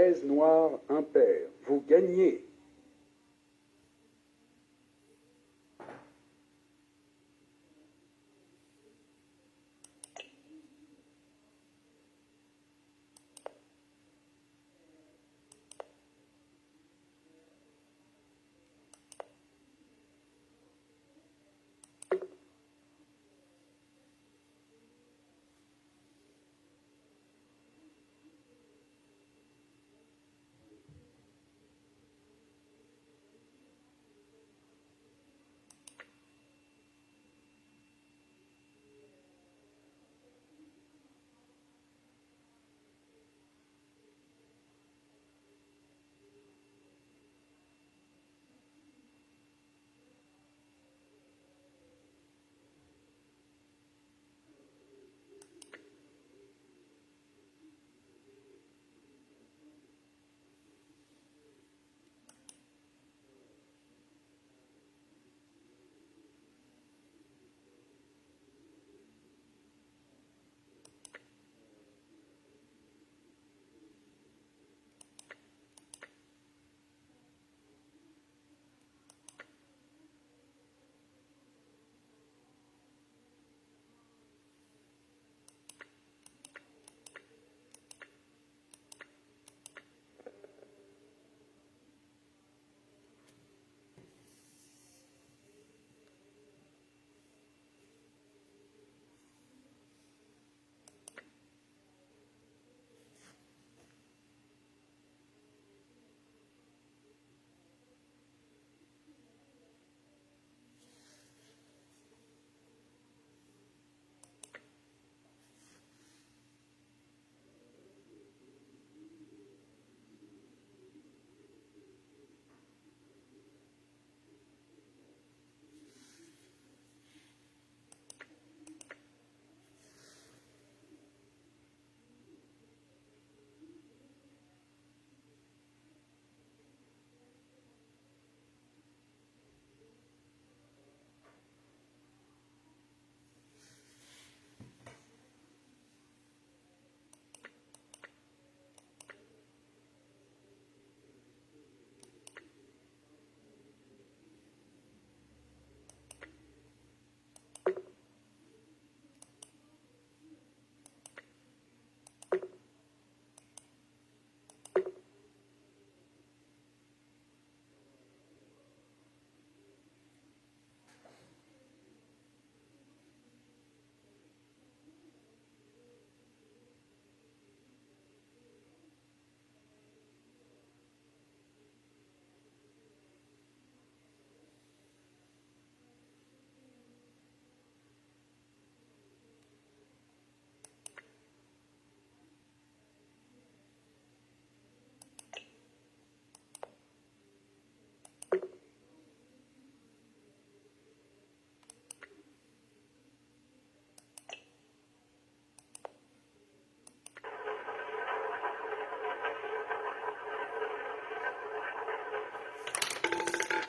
13 noirs impairs. Vous gagnez.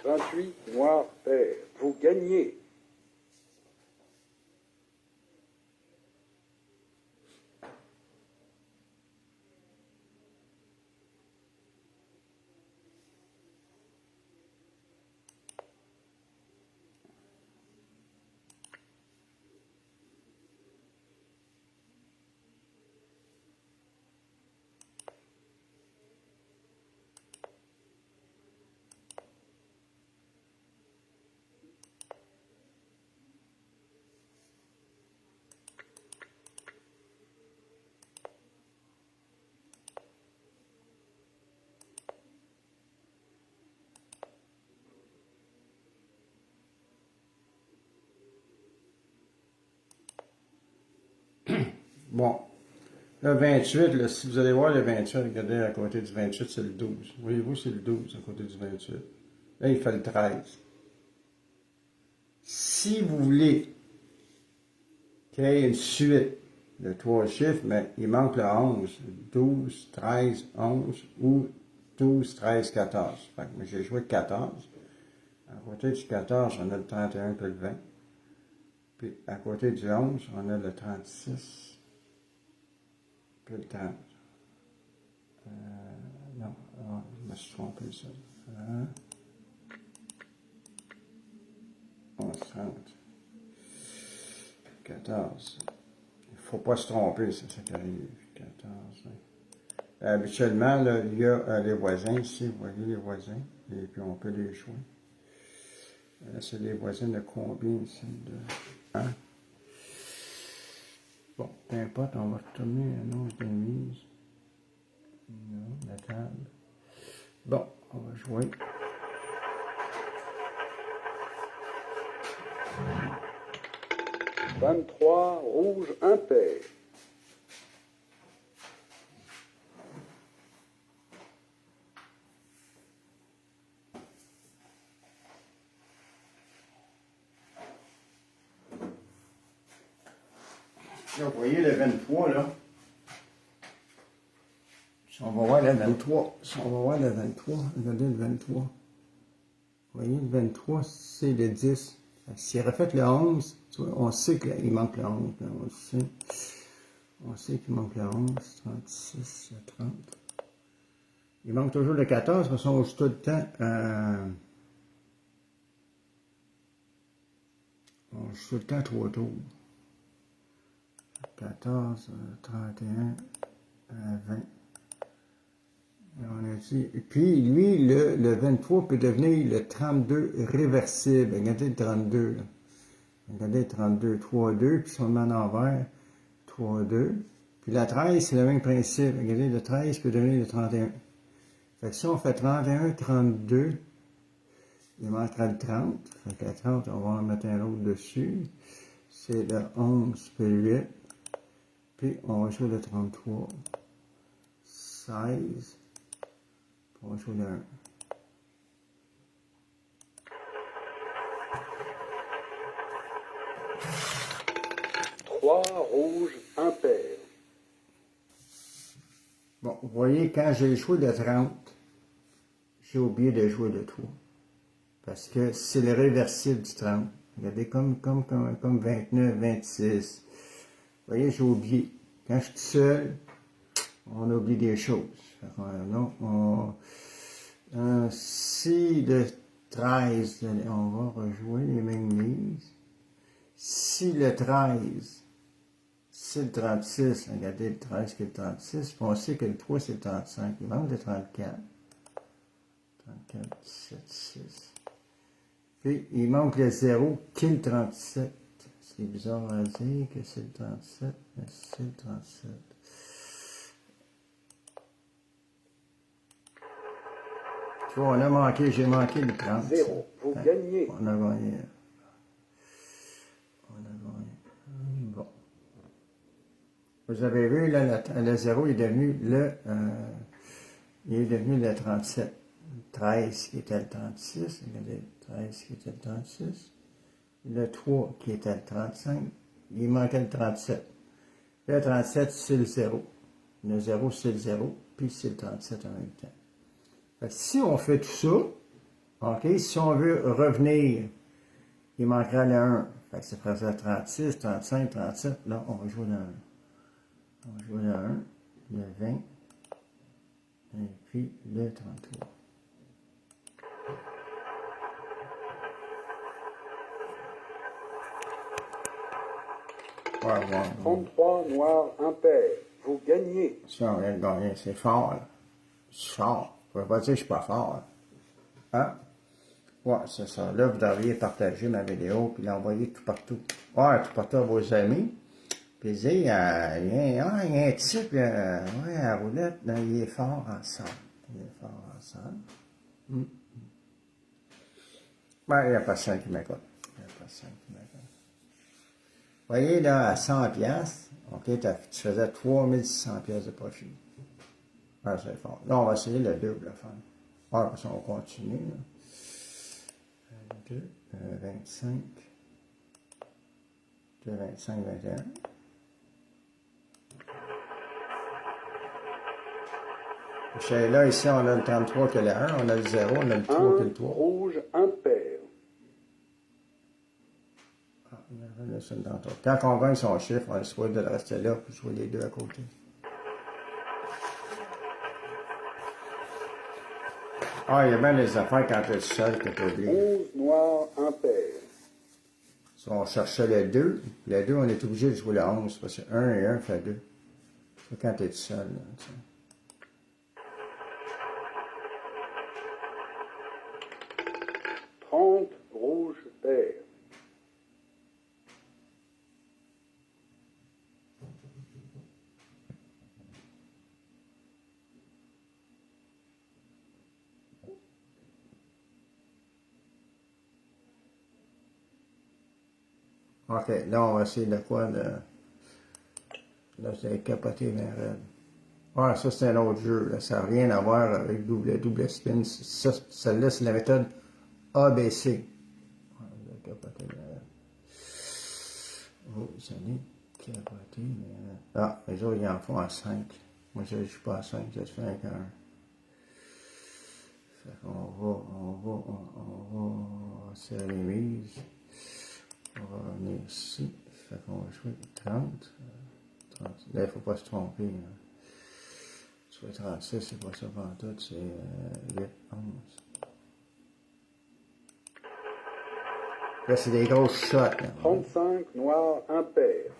Vingt-huit noirs pairs. Vous gagnez. Bon. Le 28, là, si vous allez voir le 28, regardez à côté du 28, c'est le 12. Voyez-vous, c'est le 12 à côté du 28. Là, il fait le 13. Si vous voulez qu'il y ait une suite de 3 chiffres, mais il manque le 11. 12, 13, 11 ou 12, 13, 14. Fait que moi, j'ai joué 14. À côté du 14, on a le 31 puis le 20. Puis à côté du 11, on a le 36 puis le 30. Non, je me suis trompé, ça. 11, 30. 14. Il ne faut pas se tromper, c'est ça qui arrive. 14. Habituellement, là, il y a les voisins ici, vous voyez les voisins, et puis on peut les jouer. C'est les voisins de combien ici? De 1. Bon, peu importe, on va retourner à l'annonce de mise. Non, la table. Bon, on va jouer. « 23, rouge, impair. Là, vous voyez le 23, là. Si on va voir le 23, regardez le 23. Vous voyez, le 23, c'est le 10. S'il refait le 11, on sait qu'il manque le 11. Là, on le sait. On sait qu'il manque le 11, 36, le 30. Il manque toujours le 14, parce qu'on joue tout le temps. On joue tout le temps 3 tours. 14, 31, 20. On a dit, et puis, lui, le 23 peut devenir le 32 réversible. Regardez le 32. Là. Regardez le 32. 3, 2, puis si on le met en envers, 3, 2. Puis la 13, c'est le même principe. Regardez, le 13 peut devenir le 31. Fait que si on fait 31, 32, il manquera le 30. Fait que le 30, on va en mettre un autre dessus. C'est le 11, puis 8. Puis on va jouer le 33. 16. On va jouer le 1. Trois, rouge, impair. Bon, vous voyez, quand j'ai joué le 30, j'ai oublié de jouer le 3. Parce que c'est le réversible du 30. Regardez, comme 29, 26. Vous voyez, j'ai oublié. Quand je suis seul, on oublie des choses. Si le 13, on va rejouer les mêmes mises. Si le 13, c'est le 36, regardez le 13 qui est le 36, puis on sait que le 3 c'est le 35, il manque le 34. 34, 17, 6. Puis il manque le 0 qui est le 37. C'est bizarre à dire que c'est le 37, mais c'est le 37. Tu vois, on a manqué, j'ai manqué le 30. 0, vous gagnez. On a gagné. On a gagné. Bon. Vous avez vu, là, le 0 est devenu le 37. 13 qui était le 36. Regardez, 13 qui était le 36. Le 3 qui était le 35. Il manquait le 37. Le 37, c'est le 0. Le 0, c'est le 0. Puis c'est le 37 en même temps. Fait que si on fait tout ça, OK, si on veut revenir, il manquera le 1. Fait que ça ferait 36, 35, 37. Là, on va jouer le 1. On va jouer le 1, le 20, et puis le 33. Ouais. 33, noir, impair. Vous gagnez. Si on vient de gagner, c'est fort, là. C'est fort. Je ne peux pas dire que je suis pas fort, là. Hein? Ouais, c'est ça. Là, vous devriez partager ma vidéo, puis l'envoyer tout partout. Ouais, tout partout à vos amis. Puis dire, il y a un type, ouais, à roulette, là, il est fort en salle. Il est fort en salle. Ben, il n'y a personne qui m'écoute. Vous voyez, là, à 100 piastres, OK, tu faisais 3600 piastres de profit. Ouais, c'est fort. Là, on va essayer le 2 pour le fun. Ouais, parce qu'on continue, là. 2, 25. 2, 25, 21. Chez là, ici, on a le 33 qui est le 1, on a le 0, on a le 3 qui est le 3. Rouge, impair. Quand on gagne son chiffre, on souhaite de le rester là, puis jouer les deux à côté. Ah, il y a bien des affaires quand tu es seul que tu oublies. 11 noirs impair. Si on cherchait le 2, on est obligé de jouer le 11, parce que 1 et 1 fait 2. C'est quand tu es tout seul. Là, tu sais. 30 rouge pair. OK, là, on va essayer de quoi de... Là, c'est capoté, mais raide. Ouais, ça, c'est un autre jeu. Là. Ça n'a rien à voir avec double spin. Ça, celle-là, c'est la méthode ABC. Ouais, j'ai capoté, mais raide. Oh, ça est capoté, mais raide. Ah, les autres, ils en font à 5. Moi, je ne joue pas à 5, je fais un 1. Fait qu'on va serrer les mises. On va revenir ici. Fait qu'on va jouer 30. 30. Là, il ne faut pas se tromper. Hein. Soit 36, c'est pas ça pantoute, c'est 8, 11. Là, c'est des grosses shots. Là. 35 noirs impair.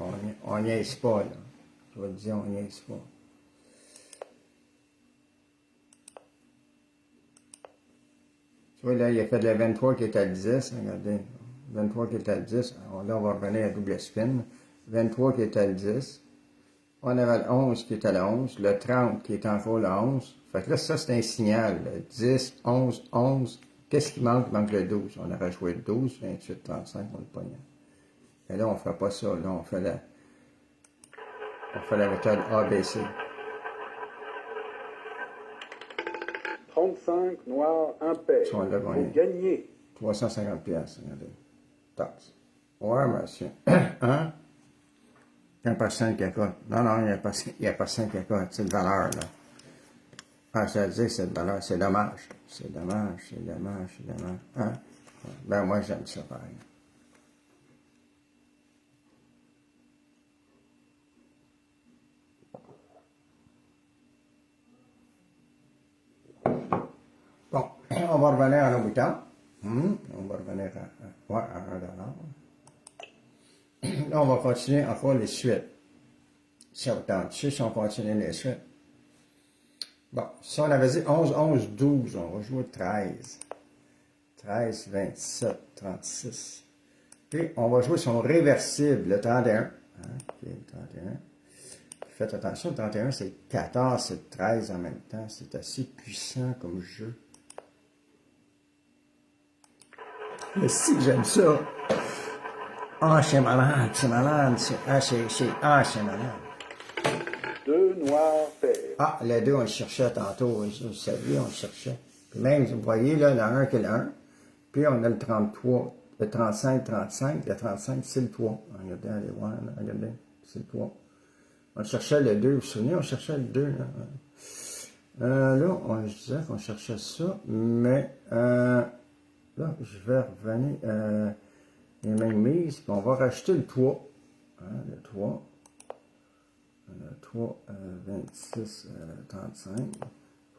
On niaise pas, là. Je vais te dire, on niaise pas. Tu vois, là, il a fait le 23 qui est à 10. Regardez. 23 qui est à 10. Alors, là, on va revenir à double spin. 23 qui est à 10. On avait le 11 qui est à la 11. Le 30 qui est encore le 11. Fait que là, ça, c'est un signal. Là. 10, 11, 11. Qu'est-ce qui manque? Il manque le 12. On aurait joué le 12, 28, 35, on le pognait. Et là, on ne fait pas ça. Là, on fait la méthode ABC. 35 noirs impair. Si on l'a Vous gagnez. 350 piastres, regardez. Taxe. Ouais, monsieur. Hein? Il n'y a pas 5 cacottes. Non, non, il n'y a pas 5 cacottes. C'est de valeur, là. Ah, ça veut dire que c'est de valeur. C'est dommage. C'est dommage, c'est dommage, c'est dommage. Hein? Ben, moi, j'aime ça, pareil. Bon, on va revenir à nos boutons. On va revenir à 1 dollar. Là, on va continuer encore les suites. Si on tente, si on continue les suites. Bon, si on avait dit 11, 11, 12, on va jouer 13. 13, 27, 36. Puis, on va jouer son réversible, le 31. Hein, qui est le 31. Faites attention, le 31, c'est 14, c'est 13 en même temps. C'est assez puissant comme jeu. Mais si j'aime ça. Ah, c'est malade, c'est malade. C'est malade. 2 noirs pair. Ah, le 2, on le cherchait tantôt. Vous saviez, on le cherchait. Puis même, vous voyez, là, le 1 qui est le 1. Puis on a le 33, le 35, 35. Le 35, c'est le 3. Regardez, allez voir, là, regardez, c'est le 3. On cherchait le 2. Vous vous souvenez, on cherchait le 2. Là, on disait qu'on cherchait ça. Mais là, je vais revenir les mêmes mises. Puis on va rajouter le 3. Hein, le 3. Le 3, 26, 35.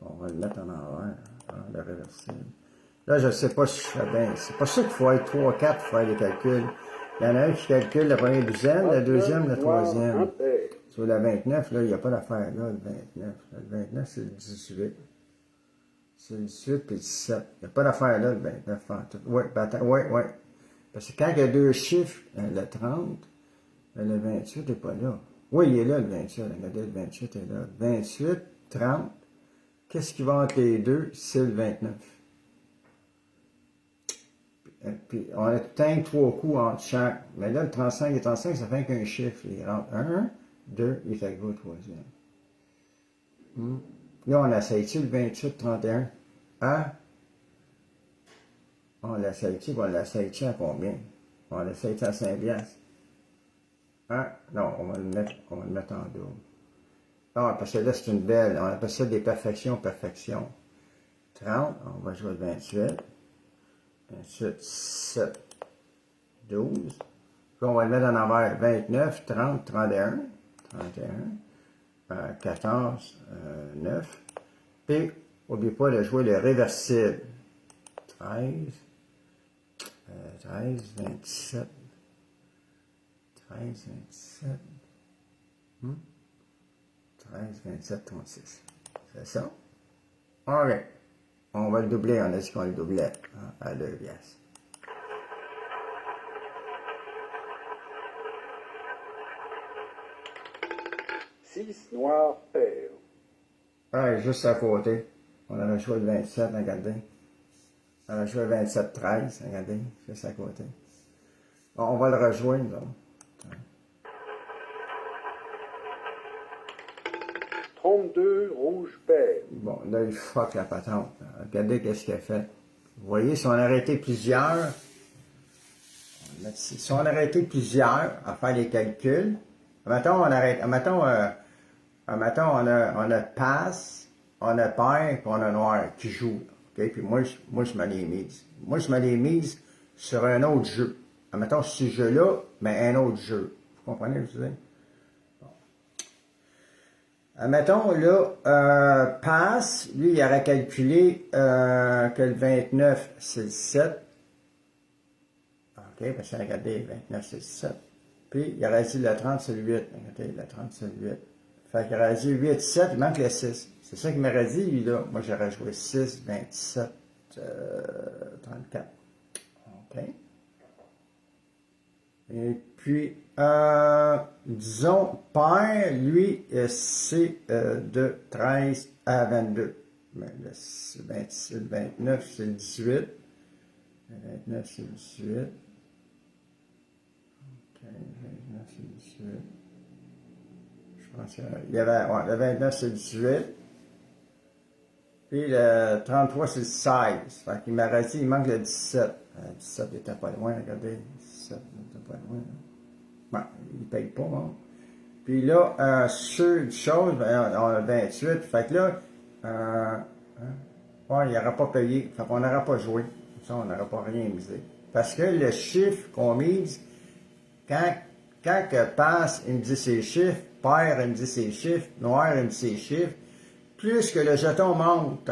On va le mettre en envers, hein, le réversible. Là, je ne sais pas si je fais bien. C'est pas ça qu'il faut être 3, 4 pour faire les calculs. Il y en a un qui calcule la première douzaine, la deuxième, la troisième. Sur la 29, là, il n'y a pas d'affaire là, le 29. Le 29, c'est le 18. C'est le 18 puis le 17. Il n'y a pas d'affaire là, le 29. Oui, oui. Parce que quand il y a deux chiffres, le 30, le 28 n'est pas là. Oui, il est là, le 28. Regardez, le 28 est là. 28, 30. Qu'est-ce qui va entre les deux? C'est le 29. Puis, on a tout le temps 3 coups entre chaque. Mais là, le 35 et 35, ça fait qu'un chiffre. Il rentre 1, 2, il fait go au troisième. Là, on essaye-tu le 28, 31? Ah? On l'essaye-tu? On l'essaye-tu à combien? On l'essaye-tu à 5 piastres? Ah? Non, on va le mettre en double. Ah, parce que là, c'est une belle. On appelle ça des perfections, perfection. 30, on va jouer le 28. 28, 7, 12. Puis on va le mettre en envers 29, 30, 31. 31. 14, 9. Puis N'oublie pas de jouer le réversible. 13, 13, 27. 13, 27. 13, 27, 36. C'est ça? OK. On va le doubler. On a dit qu'on le doublait à 2 pièces. Six noirs pairs. Ah, juste à côté. On avait joué le 27, regardez. On avait joué le 27, 13, regardez, juste à côté. Bon, on va le rejouer, nous autres. 32 rouges pairs. Bon, là, il fuck la patente. Regardez qu'est-ce qu'il a fait. Vous voyez, si on arrêtait plusieurs, si on arrêtait plusieurs à faire les calculs, mettons, on arrête, mettons, on a passe, on a pair, puis on a noir qui joue. Okay? Puis moi, je me les mise. Moi, je me les mise sur un autre jeu. Mettons, ce jeu-là, mais un autre jeu. Vous comprenez ce que je veux dire? Mettons, là, passe, lui, il aurait calculé que le 29, c'est le 7. OK, parce que regardez, le 29, c'est le 7. Puis, il aurait dit le 30, c'est le 8. Regardez, le 30, c'est le 8. Fait qu'il aurait dit 8, 7, il manque le 6. C'est ça qu'il m'aurait dit, lui, là. Moi, j'aurais joué 6, 27, 34. OK. Et puis, disons, pair, lui, c'est de 13 à 22. Mais le 29, c'est le 18. Le 29, c'est le 18. OK, le 29, c'est le 18. Je pense qu'il y avait, ouais, le 29, c'est le 18. Puis le 33, c'est le 16. Fait qu'il m'aurait dit, il manque le 17. Le 17, il était pas loin, regardez. 17, il était pas loin. Bon, il ne paye pas, hein. Puis là, sur chose, ben, on a 28. Fait que là, ouais, il n'aura pas payé. Fait qu'on n'aura pas joué. Ça, on n'aura pas rien misé. Parce que le chiffre qu'on mise, quand passe, il me dit ses chiffres, pair, il me dit ses chiffres, noir, il me dit ses chiffres, plus que le jeton monte,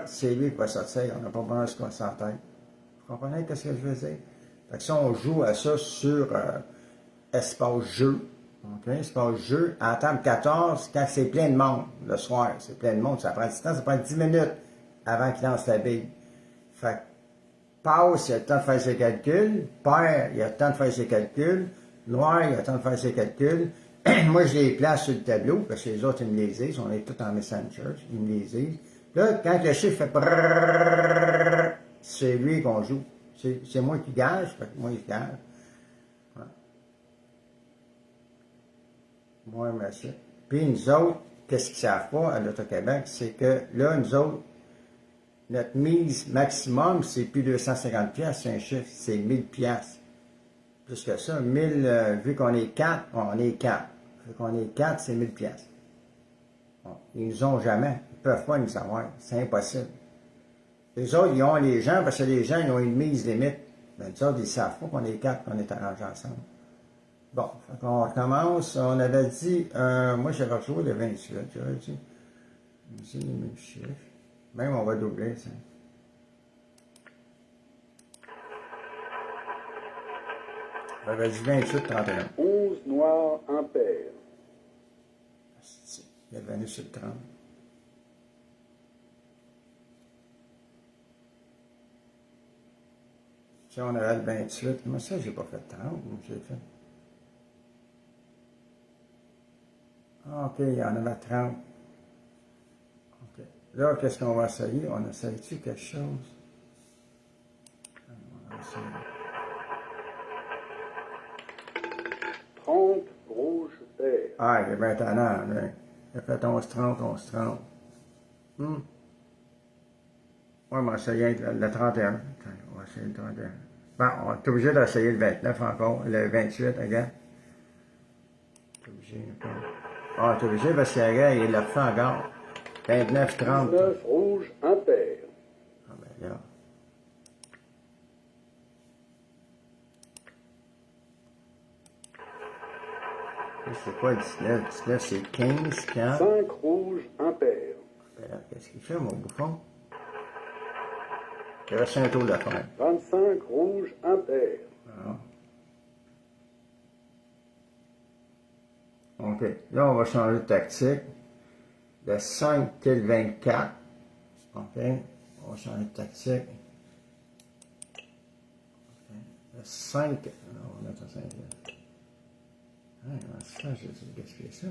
c'est lui qui va sortir. On n'a pas besoin de se concentrer. Vous comprenez ce que je veux dire? Fait que si on joue à ça sur espace jeu, OK? Espace jeu, à table 14, quand c'est plein de monde, le soir, c'est plein de monde, ça prend du temps, ça prend 10 minutes avant qu'il lance la bille. Fait que passe, il a le temps de faire ses calculs, pair, il a le temps de faire ses calculs, noir, il a le temps de faire ses calculs. Moi, je les place sur le tableau, parce que les autres, ils me les disent, on est tous en Messenger, ils me les disent. Là, quand le chiffre fait brrrr, c'est lui qu'on joue. C'est moi qui gage, fait que moi, je gage. Ouais. Moi, monsieur. Puis nous autres, qu'est-ce qu'ils ne savent pas à l'Auto-Québec, c'est que là, nous autres, notre mise maximum, c'est plus 250 pièces, c'est un chiffre, c'est 1000 pièces. Plus que ça, 1000, vu qu'on est 4, on est 4. Vu qu'on est 4, c'est 1000 pièces. Bon, ils nous ont jamais. Ils ne peuvent pas nous avoir. C'est impossible. Les autres, ils ont les gens, parce que les gens, ils ont une mise limite. Mais les autres, ils ne savent pas qu'on est 4, qu'on est arrangés ensemble. Bon, on recommence. On avait dit, moi, j'avais rejoué le 28. J'avais dit, les mêmes chiffres. Même, on va doubler, ça. J'avais dit 28, 31. 11 noirs impairs. Il est venu sur le 30. Si on avait le 28, mais ça, j'ai pas fait 30, j'ai fait. Ah, OK, il y en avait 30. OK. Là, qu'est-ce qu'on va essayer? On essaye-tu quelque chose? On va essayer. 30 rouges pairs. Ah, il est bien tannant, lui. Il a fait 11-30, 11-30. Oui, mais on va essayer le 31. Attends, on va essayer le 31. Bon, on est obligé d'essayer le 29 encore. Le 28, regarde. T'es obligé encore. Ah, t'es obligé parce que regarde, il le refait encore. 29, 30. 19 rouges impairs. Ah, ben là. C'est quoi le 19? Le 19, c'est 15, 4. 5 rouges impairs. Ben, OK. Qu'est-ce qu'il fait, mon bouffon? Il reste un tour de fin. 25 rouge impair. OK. Là, on va changer de tactique. Le 5 et le 24. OK. On va changer de tactique. OK. Le 5. On va mettre le 5 là. Ah, ça, j'ai dû gaspiller ça.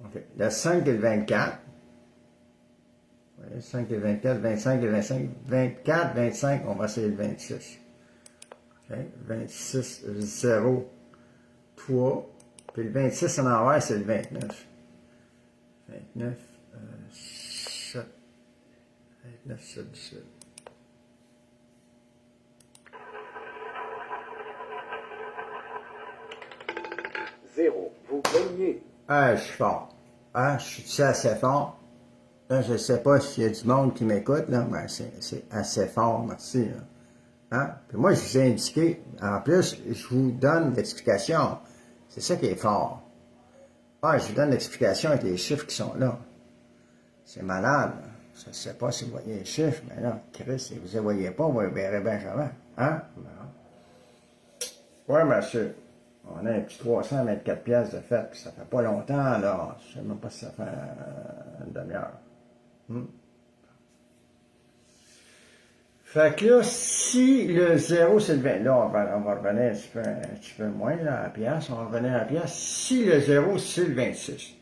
OK. Le 5 et le 24. Vous voyez, 5 et le 24, 25 et le 25. 24, 25, on va essayer le 26. OK. 26, 0, 3. Puis le 26 en envers, c'est le 29. 29, 7. 29, 7, 17. Zéro. Vous gagnez. Ah, je suis fort. Ah, je suis assez fort. Là, je ne sais pas s'il y a du monde qui m'écoute, là, mais c'est assez fort, merci. Là. Hein? Puis moi, je vous ai indiqué, en plus, je vous donne l'explication. C'est ça qui est fort. Ah, je vous donne l'explication avec les chiffres qui sont là. C'est malade. Là. Je ne sais pas si vous voyez les chiffres, mais là, Chris, si vous ne les voyez pas, vous les verrez bien jamais. Hein? Oui, monsieur. On a un petit 324 pièces de fête, puis ça fait pas longtemps, là. Je sais même pas si ça fait une demi-heure. Fait que là, si le 0 c'est le 20, là, on va revenir un petit peu moins là, à la pièce, on va revenir à la pièce. Si le 0 c'est le 26,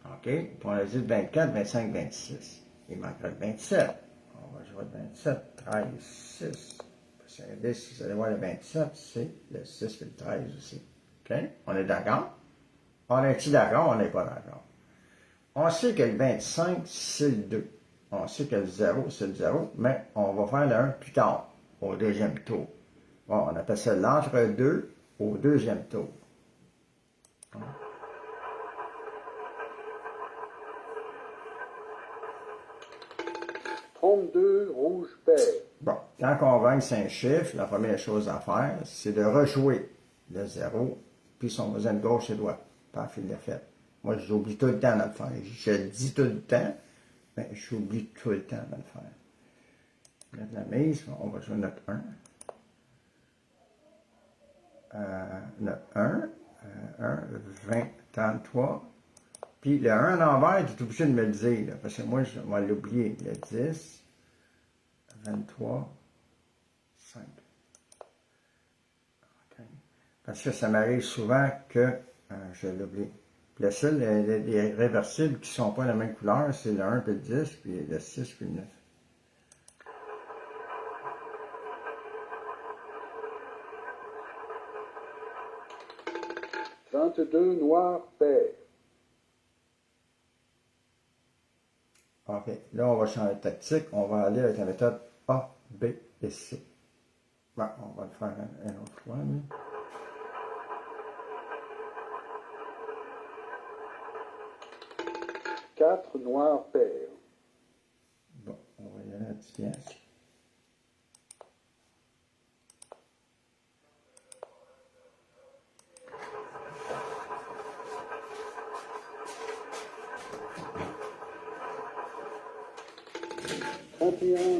OK? Puis on a dit le 24, 25, 26. Il manquera le 27. On va jouer le 27, 13, 6. Parce que si vous allez voir le 27, c'est le 6 et le 13 aussi. OK? On est d'accord? On est-tu d'accord? On n'est pas d'accord. On sait que le 25, c'est le 2. On sait que le 0, c'est le 0, mais on va faire le 1 plus tard, au deuxième tour. Bon, on appelle ça l'entre-deux au deuxième tour. 32 rouge pair. Bon, quand on gagne 5 chiffres, la première chose à faire, c'est de rejouer le 0, puis son voisin de gauche et droite, par fil de fête. Moi, j'oublie tout le temps de le faire. Je le dis tout le temps, mais j'oublie tout le temps de le faire. Mettre la mise, on va jouer notre 1. Notre 1, 20, 33. Puis le 1 en envers, tu es obligé de me le dire, là, parce que moi, je vais l'oublier. Le 10, 23, 5. Okay. Parce que ça m'arrive souvent que je l'oublie. Le seul, les réversibles qui ne sont pas de la même couleur, c'est le 1 puis le 10, puis le 6 puis le 9. « 22 noir pair. OK. Là, on va changer de tactique. On va aller avec la méthode A, B et C. Bon, on va le faire une autre fois. Mais... 4 noir pair. Bon, on va y aller à 10 pièces.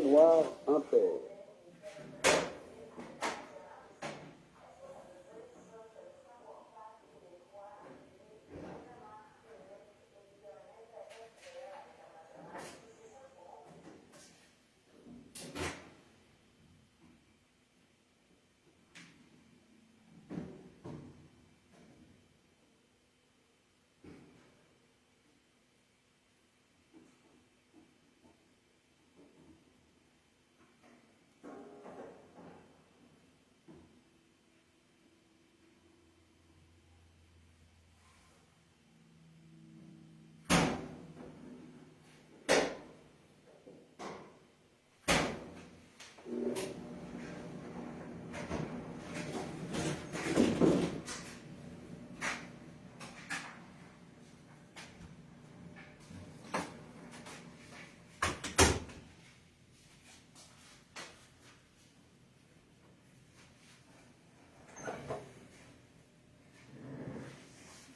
Noir impair.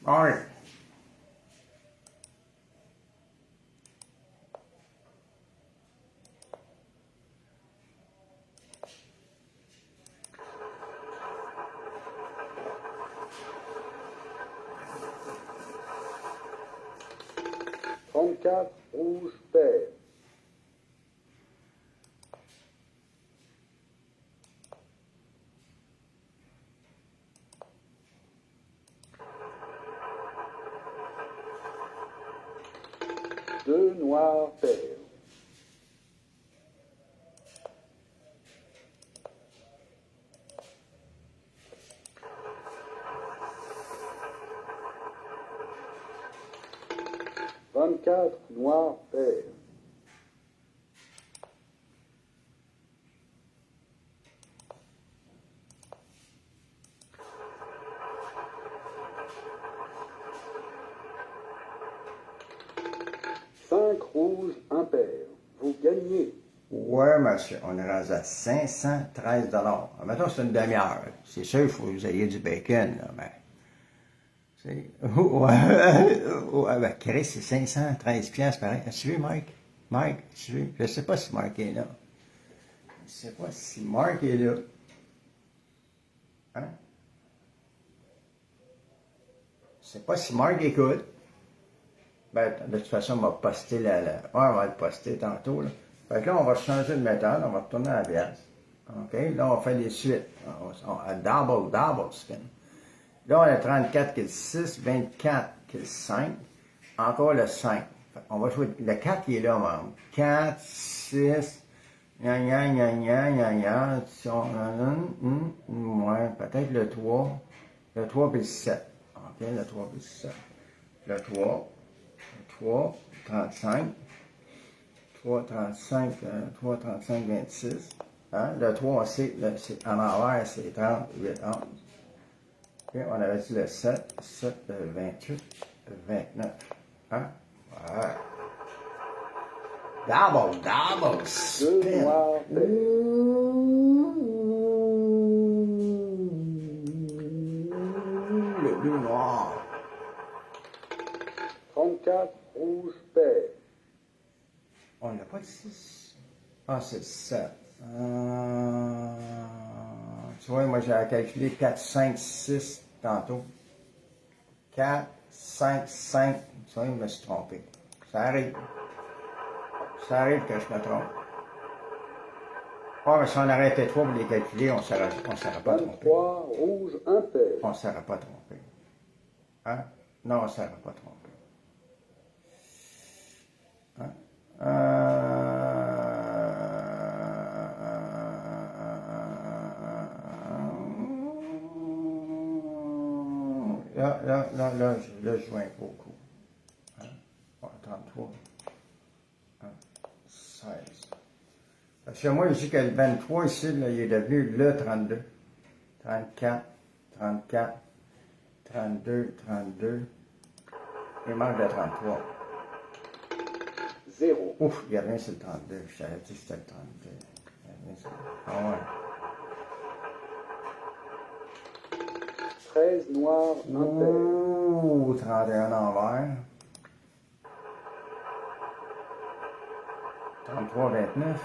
All right. 24 rouge pair. Deux noirs pairs. Vingt-quatre noirs pairs. Cinq rouges impairs. Vous gagnez. Ouais, monsieur, on est rendu à 513 $. Mettons, c'est une demi-heure. C'est sûr, il faut que vous ayez du bacon, là, mais... Ouais, ben, Chris, c'est 513 piastres, pareil. As-tu vu, Mike? Mike, as-tu vu? Je sais pas si Mark est là. Je sais pas si Mark est là. Hein? Je sais pas si Mark écoute. Ben, de toute façon, on va poster ouais, on va le poster tantôt, là. Fait que là, on va changer de méthode, on va retourner à la pièce. OK? Là, on va faire des suites. Double spin. Là, on a 34 qui est le 6, 24 qui est le 5, encore le 5. On va jouer, le 4 qui est là, même. 4, 6, ouais, peut-être le 3 puis le 7. OK, le 3 puis le 7. Le 3, 35, 35, 26. Hein? Le 3, en envers, c'est 38, 11. Okay, on avait dit le 7, 28, 29. Hein? Ouais. Double spin. Deux noirs pairs. Le bleu noir. 34 rouges pairs. On n'a pas de 6. Ah, c'est le 7. Tu vois, moi, j'ai calculé 4, 5, 6 tantôt. 4, 5, 5. Tu vois, je me suis trompé. Ça arrive. Ça arrive que je me trompe. Ah, mais si on arrêtait 3 pour les calculer, on ne serait pas trompé. 23 rouges impairs. On ne serait pas trompé. Hein? Non, on ne serait pas trompé. Hein? Là, je joins beaucoup. Hein? 33. Hein? 16. Parce que moi, je dis que le 23 ici, là, il est devenu le 32. 34, 34, 32, 32. Il manque le 33. 0. Ouf, il y a rien sur le 32. Je savais dit que c'était le 32. Ah ouais. 13 noirs impairs. Ouh, 31 envers. 33, 29.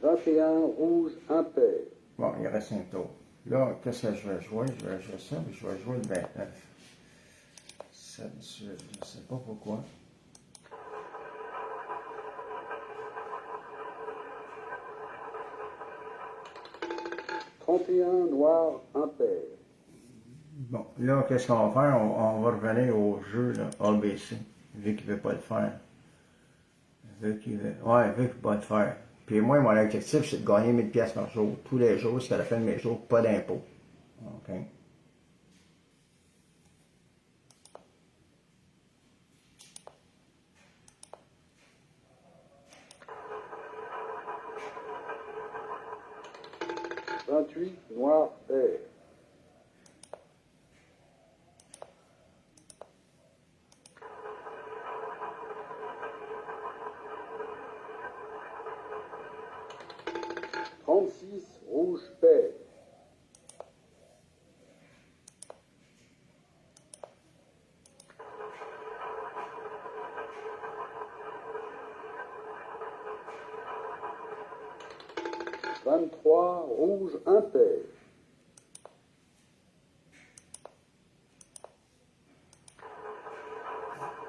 21 rouges impairs. Bon, il reste un tour. Là, qu'est-ce que je vais jouer? Je vais jouer ça, puis je vais jouer le 29. 7, je ne sais pas pourquoi. « 31 noirs impairs. Bon, là, qu'est-ce qu'on va faire? On va revenir au jeu, là, ABC, vu qu'il ne veut pas le faire. Vu qu'il ne veut pas le faire. Puis moi, mon objectif, c'est de gagner 1000 pièces par jour, tous les jours, jusqu'à la fin de mes jours, pas d'impôt. OK? « 28 noirs pairs. 36 rouges pairs. 23 rouges impairs. 23,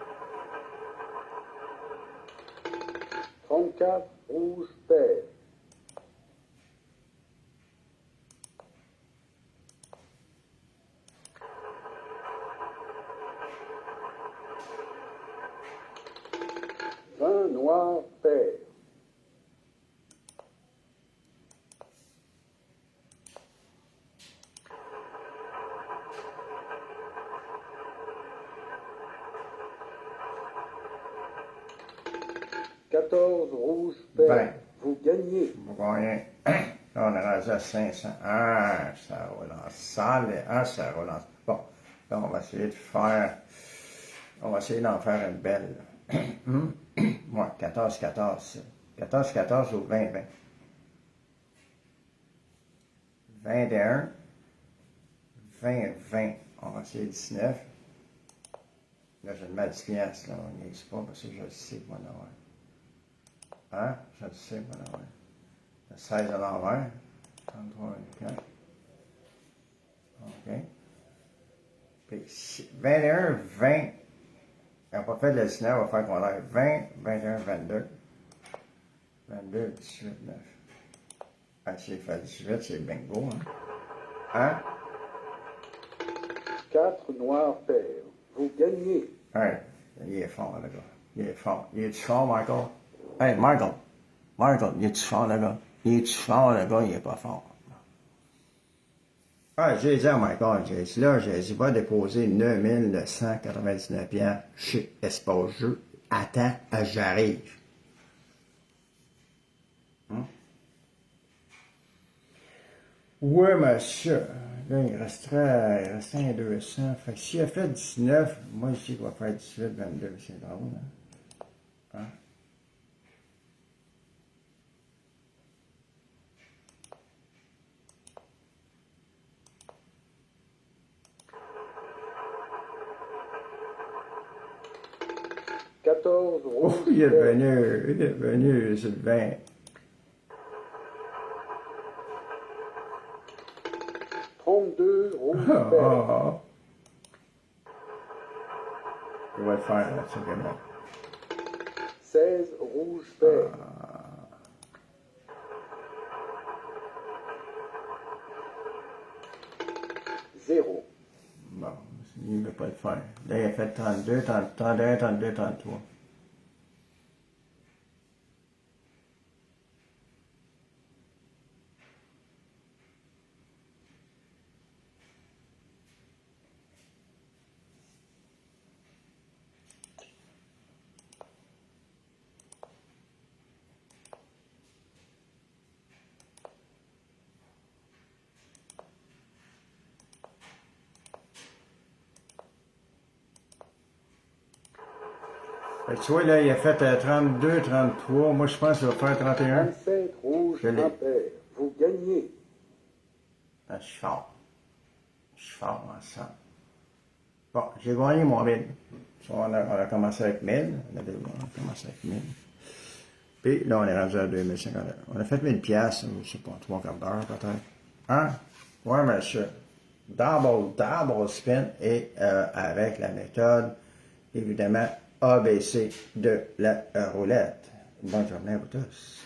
14 rouge pair. Ben. Vous gagnez. Vous voyez, là, on est rendu à 500. Ah, ça relance. Ça relance. Bon, là, on va essayer de faire... On va essayer d'en faire une belle. Ouais, 14-14. 14-14 ou 20-20. 21. 20-20. On va essayer 19. Là, j'ai une mal 10 piastres, là. On n'y est pas parce que je le sais, moi, là. Hein? Je le sais, moi, là. 16 à l'envers. 33, 4. OK. Puis 21, 20. On n'a pas fait le 19, on va faire qu'on a 20, 21, 22. 22, 18, 9. Ah, si il fait 18, c'est bingo, hein? Hein? 4 noirs pair. Vous gagnez. Hey, il est fort, le gars. Il est fort. Il est-tu fort, Michael? Hey, Michael. Michael, il est-tu fort, le gars? Il est-tu fort, le gars? Il est pas fort. Ah, j'ai dit à Michael, j'ai dit là, j'ai dit, va déposer 9999 piastres chez Espace Jeu. Attends, j'arrive. Oui, monsieur. Là, il resterait un 200. Fait que s'il a fait 19, moi, ici, il va faire 18, 22. C'est drôle, hein? 14 Oh, rouge il est pair. venu, Sylvain. 32 rouge Ah, pair. ah, ah. Il va le faire, là, c'est vraiment. 16 rouge pair. Zéro. Bon, il ne veut pas le faire. Là, il a fait 32, 30, 31, 32, 33. Fait que tu vois, là, il a fait 32, 33. Moi, je pense qu'il va faire 31. 27 rouge Je l'ai. impair. Vous gagnez. Ah, je suis fort. Je suis fort en ça. Bon, j'ai gagné mon 1000. On a commencé avec 1000. On a commencé avec 1000. Puis là, on est rendu à 2050. On a fait 1000 piastres, je sais pas, 3/4 d'heure peut-être. Hein? Ouais, monsieur. Double spin et avec la méthode, évidemment, ABC de la roulette. Bonne journée à vous tous.